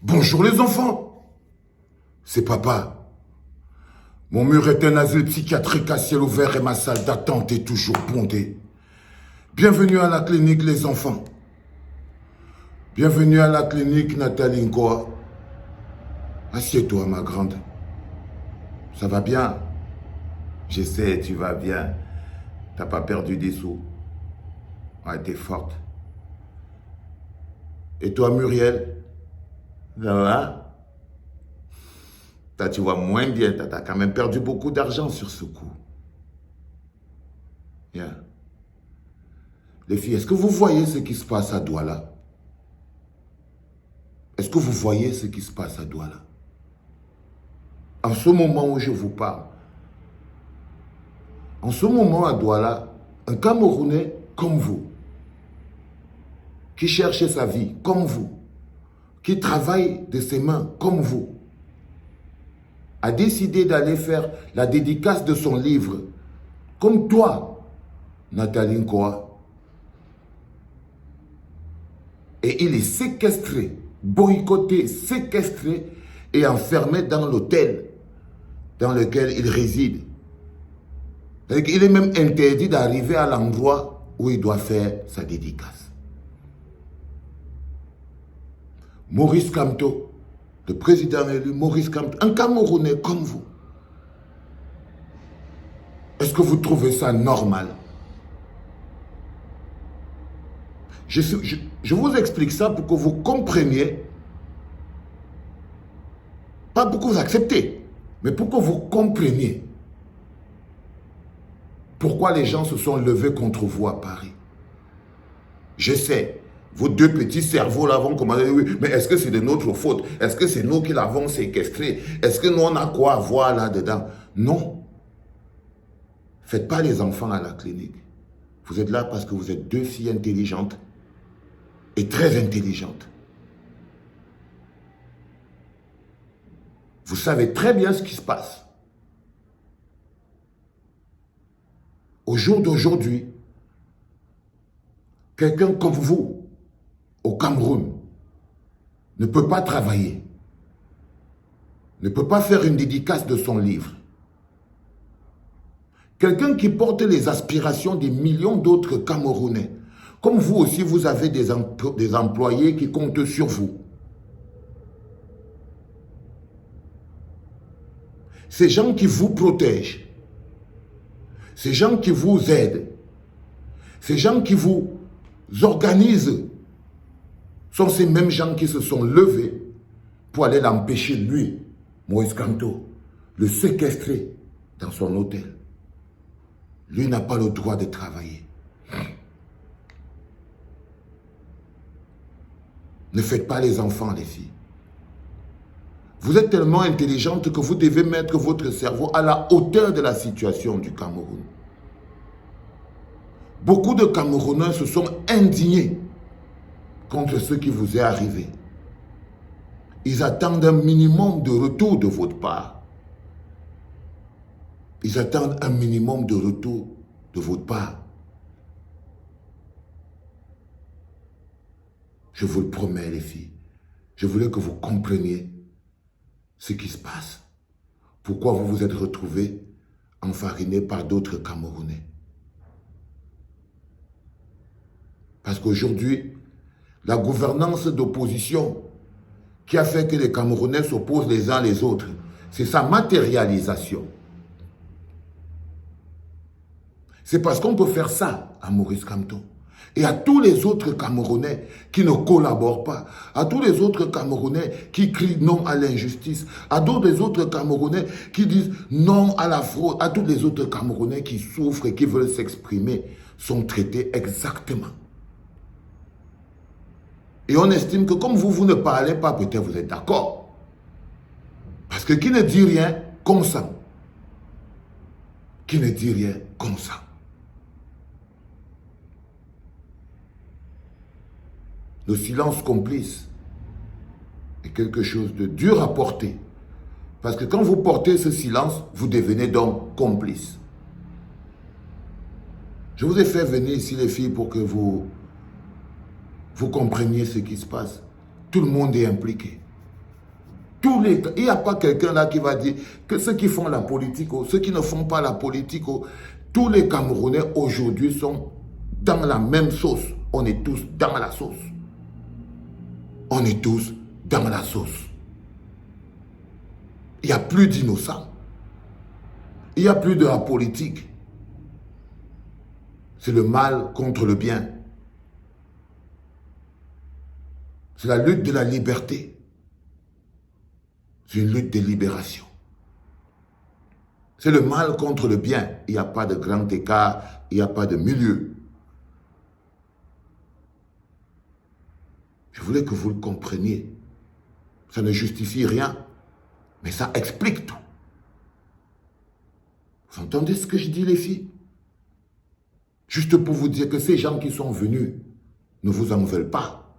Bonjour les enfants, c'est papa. Mon mur est un asile psychiatrique à ciel ouvert et ma salle d'attente est toujours bondée. Bienvenue à la clinique les enfants. Bienvenue à la clinique Nathalie Ngoa. Assieds-toi ma grande. Ça va bien? Je sais, tu vas bien. T'as pas perdu des sous. Ouais, t'es forte. Et toi Muriel? Ça va? Tu vois moins bien, t'as quand même perdu beaucoup d'argent sur ce coup. Bien. Les filles, est-ce que vous voyez ce qui se passe à Douala? Est-ce que vous voyez ce qui se passe à Douala? En ce moment où je vous parle, en ce moment à Douala, un Camerounais comme vous, qui cherche sa vie comme vous, qui travaille de ses mains comme vous, a décidé d'aller faire la dédicace de son livre, comme toi, Nathalie Ngoa. Et il est séquestré, boycotté, séquestré et enfermé dans l'hôtel dans lequel il réside. Il est même interdit d'arriver à l'endroit où il doit faire sa dédicace. Maurice Kamto, le président élu, Maurice Kamto, un Camerounais comme vous. Est-ce que vous trouvez ça normal? Je vous explique ça pour que vous compreniez, pas pour que vous acceptez, mais pour que vous compreniez pourquoi les gens se sont levés contre vous à Paris. Je sais, vos deux petits cerveaux là vont commencer, oui, mais est-ce que c'est de notre faute? Est-ce que c'est nous qui l'avons séquestré? Est-ce que nous on a quoi à voir là-dedans? Non. Faites pas les enfants à la clinique. Vous êtes là parce que vous êtes deux filles intelligentes et très intelligentes. Vous savez très bien ce qui se passe. Au jour d'aujourd'hui, quelqu'un comme vous, au Cameroun, ne peut pas travailler, ne peut pas faire une dédicace de son livre. Quelqu'un qui porte les aspirations des millions d'autres Camerounais, comme vous aussi, vous avez des employés qui comptent sur vous. Ces gens qui vous protègent, ces gens qui vous aident, ces gens qui vous organisent, sont ces mêmes gens qui se sont levés pour aller l'empêcher, lui, Maurice Kamto, le séquestrer dans son hôtel. Lui n'a pas le droit de travailler. Ne faites pas les enfants, les filles. Vous êtes tellement intelligente que vous devez mettre votre cerveau à la hauteur de la situation du Cameroun. Beaucoup de Camerounais se sont indignés contre ce qui vous est arrivé. Ils attendent un minimum de retour de votre part. Ils attendent un minimum de retour de votre part. Je vous le promets, les filles. Je voulais que vous compreniez ce qui se passe. Pourquoi vous vous êtes retrouvés enfarinés par d'autres Camerounais. Parce qu'aujourd'hui, la gouvernance d'opposition qui a fait que les Camerounais s'opposent les uns les autres, c'est sa matérialisation. C'est parce qu'on peut faire ça à Maurice Kamto. Et à tous les autres Camerounais qui ne collaborent pas, à tous les autres Camerounais qui crient non à l'injustice, à tous les autres Camerounais qui disent non à la fraude, à tous les autres Camerounais qui souffrent et qui veulent s'exprimer, sont traités exactement. Et on estime que comme vous ne parlez pas, peut-être vous êtes d'accord. Parce que qui ne dit rien, consent. Qui ne dit rien, consent. Le silence complice est quelque chose de dur à porter. Parce que quand vous portez ce silence, vous devenez donc complice. Je vous ai fait venir ici les filles pour que vous compreniez ce qui se passe. Tout le monde est impliqué. Il n'y a pas quelqu'un là qui va dire que ceux qui font la politique, ceux qui ne font pas la politique, tous les Camerounais aujourd'hui sont dans la même sauce. On est tous dans la sauce. On est tous dans la sauce. Il n'y a plus d'innocents. Il n'y a plus de la politique. C'est le mal contre le bien. C'est la lutte de la liberté. C'est une lutte de libération. C'est le mal contre le bien. Il n'y a pas de grand écart, il n'y a pas de milieu. Je voulais que vous le compreniez. Ça ne justifie rien, mais ça explique tout. Vous entendez ce que je dis, les filles? Juste pour vous dire que ces gens qui sont venus ne vous en veulent pas.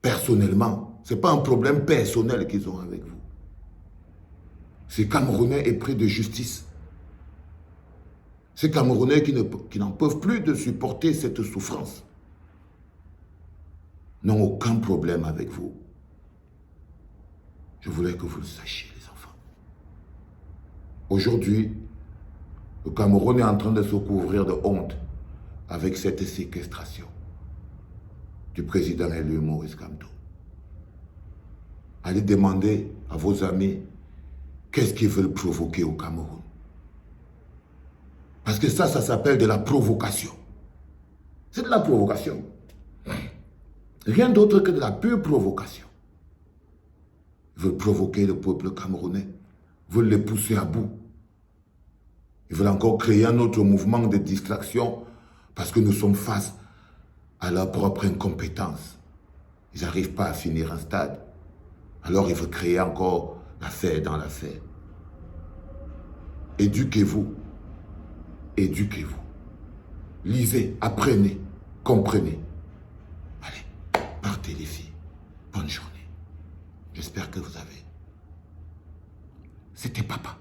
Personnellement, ce n'est pas un problème personnel qu'ils ont avec vous. Ces Camerounais épris de justice. Ces Camerounais qui n'en peuvent plus de supporter cette souffrance n'ont aucun problème avec vous. Je voulais que vous le sachiez, les enfants. Aujourd'hui, le Cameroun est en train de se couvrir de honte avec cette séquestration du président élu Maurice Kamto. Allez demander à vos amis qu'est-ce qu'ils veulent provoquer au Cameroun. Parce que ça s'appelle de la provocation. C'est de la provocation. Rien d'autre que de la pure provocation. Ils veulent provoquer le peuple camerounais. Ils veulent les pousser à bout. Ils veulent encore créer un autre mouvement de distraction parce que nous sommes face à leur propre incompétence. Ils n'arrivent pas à finir un stade. Alors ils veulent créer encore l'affaire dans l'affaire. Éduquez-vous. Éduquez-vous. Lisez, apprenez, comprenez. Allez, partez les filles. Bonne journée. J'espère que vous avez. C'était papa.